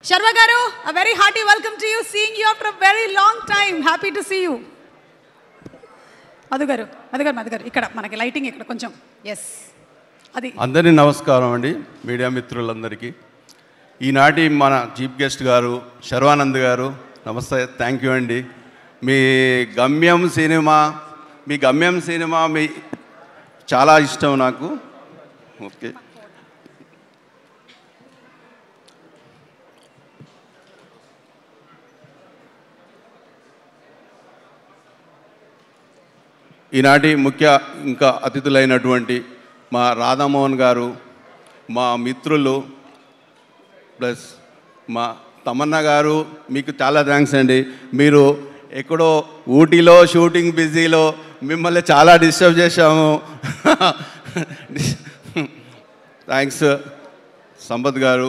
Sharma garu, a very hearty welcome to you. Seeing you after a very long time. Happy to see you. Madhu garu, ikkada manaki lighting ikkada koncham. Yes. Adi. అందరికీ నమస్కారం అండి, media మిత్రులందరికీ. ఈనాటి మన chief guest గారు శర్వానంద్ గారు, నమస్తే, thank you అండి. మీ గమ్యం సినిమా మీ చాలా ఇష్టం నాకు. ఓకే, ఈనాటి ఇంకా అతిథులైనటువంటి మా రాధామోహన్ గారు, మా మిత్రులు, ప్లస్ మా తమన్నా గారు, మీకు చాలా థ్యాంక్స్ అండి. మీరు ఎక్కడో ఊటీలో షూటింగ్ బిజీలో మిమ్మల్ని చాలా డిస్టర్బ్ చేశాము. థ్యాంక్స్. సంపత్ గారు,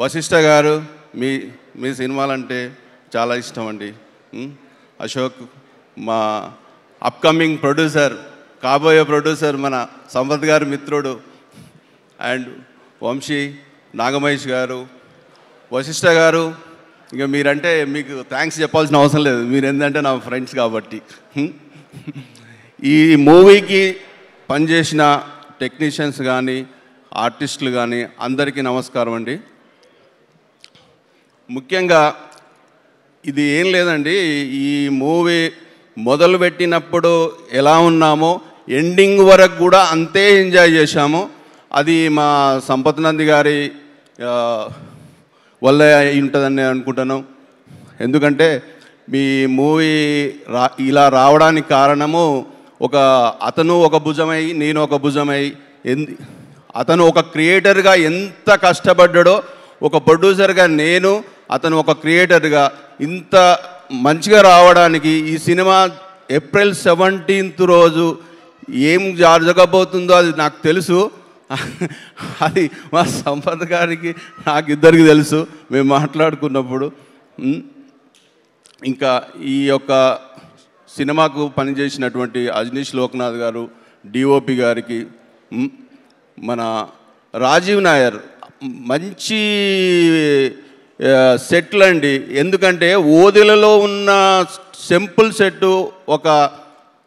వశిష్ఠ గారు, మీ సినిమాలంటే చాలా ఇష్టం అండి. అశోక్, మా అప్కమింగ్ ప్రొడ్యూసర్, కాబోయే ప్రొడ్యూసర్ మన సంపత్ గారు మిత్రుడు, అండ్ వంశీ, నాగమహేష్ గారు, వశిష్ఠ గారు, ఇంకా మీరంటే మీకు థ్యాంక్స్ చెప్పాల్సిన అవసరం లేదు, మీరు ఏంటంటే నా ఫ్రెండ్స్ కాబట్టి. ఈ మూవీకి పనిచేసిన టెక్నీషియన్స్ కానీ ఆర్టిస్టులు కానీ అందరికీ నమస్కారం అండి. ముఖ్యంగా ఇది ఏం లేదండి, ఈ మూవీ మొదలుపెట్టినప్పుడు ఎలా ఉన్నామో ఎండింగ్ వరకు కూడా అంతే ఎంజాయ్ చేశాము. అది మా సంపత్ నంది గారి వల్ల ఉంటుందని అనుకుంటాను. ఎందుకంటే మీ మూవీ ఇలా రావడానికి కారణము అతను ఒక భుజమై నేను ఒక భుజమై, అతను ఒక క్రియేటర్గా ఎంత కష్టపడ్డాడో, ఒక ప్రొడ్యూసర్గా నేను, అతను ఒక క్రియేటర్గా ఇంత మంచిగా రావడానికి ఈ సినిమా ఏప్రిల్ 17th రోజు ఏం జరగబోతుందో అది నాకు తెలుసు. అది మా సంపత్ గారికి నాకు ఇద్దరికి తెలుసు, మేము మాట్లాడుకున్నప్పుడు. ఇంకా ఈ యొక్క సినిమాకు పనిచేసినటువంటి అజనీష్ లోక్నాథ్ గారు, డిఓపి గారికి, మన రాజీవ్ నాయర్, మంచి సెట్లు అండి. ఎందుకంటే ఓదిలలో ఉన్న సింపుల్ సెట్టు ఒక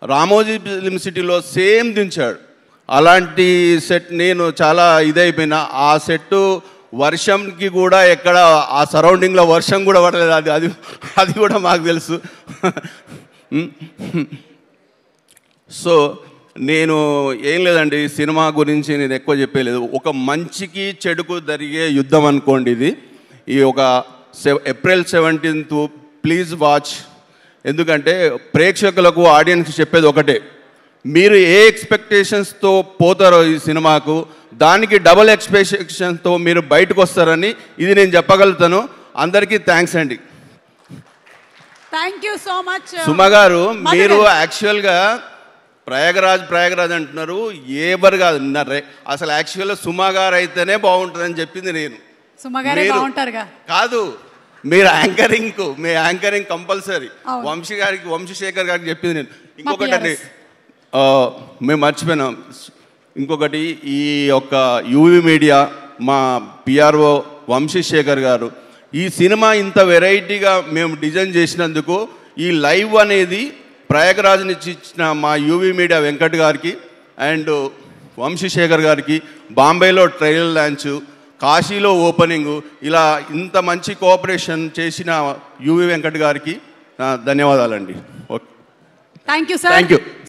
రామోజీ ఫిల్మ్ సిటీలో సేమ్ దించాడు. అలాంటి సెట్ నేను చాలా ఇదైపోయినా. ఆ సెట్టు వర్షంకి కూడా ఎక్కడ ఆ సరౌండింగ్లో వర్షం కూడా పడలేదు, అది కూడా మాకు తెలుసు. సో నేను ఏం లేదండి, సినిమా గురించి నేను ఎక్కువ చెప్పలేదు. ఒక మంచికి చెడుకు జరిగే యుద్ధం అనుకోండి ఇది. ఈ ఏప్రిల్ 17th ప్లీజ్ వాచ్. ఎందుకంటే ప్రేక్షకులకు, ఆడియన్స్కి చెప్పేది ఒకటే, మీరు ఏ ఎక్స్పెక్టేషన్స్తో పోతారో ఈ సినిమాకు, దానికి డబుల్ ఎక్స్పెక్టేషన్స్తో మీరు బయటకు వస్తారని ఇది నేను చెప్పగలుగుతాను. అందరికీ థ్యాంక్స్ అండి. Thank you so much. Suma గారు, మీరు యాక్చువల్గా ప్రయాగరాజ్ అంటున్నారు, ఎవరు కాదు. అసలు యాక్చువల్గా సుమ గారు అయితేనే బాగుంటుందని చెప్పింది నేను. కాదు, మీరు మీ యాంకరింగ్ కంపల్సరీ. వంశీశేఖర్ గారికి చెప్పింది నేను. ఇంకొకటి అండి, మేము మర్చిపోయినాం ఇంకొకటి, ఈ యొక్క యూవీ మీడియా మా పిఆర్ఓ వంశీశేఖర్ గారు, ఈ సినిమా ఇంత వెరైటీగా మేము డిజైన్ చేసినందుకు, ఈ లైవ్ అనేది ప్రయాగరాజ్ నుంచి ఇచ్చిన మా యూవీ మీడియా వెంకట్ గారికి అండ్ వంశీశేఖర్ గారికి, బాంబేలో ట్రయల్ లాంచ్, కాశీలో ఓపెనింగ్, ఇలా ఇంత మంచి కోఆపరేషన్ చేసిన యూవీ వెంకట్ గారికి ధన్యవాదాలండి. Okay, thank you sir. Thank you.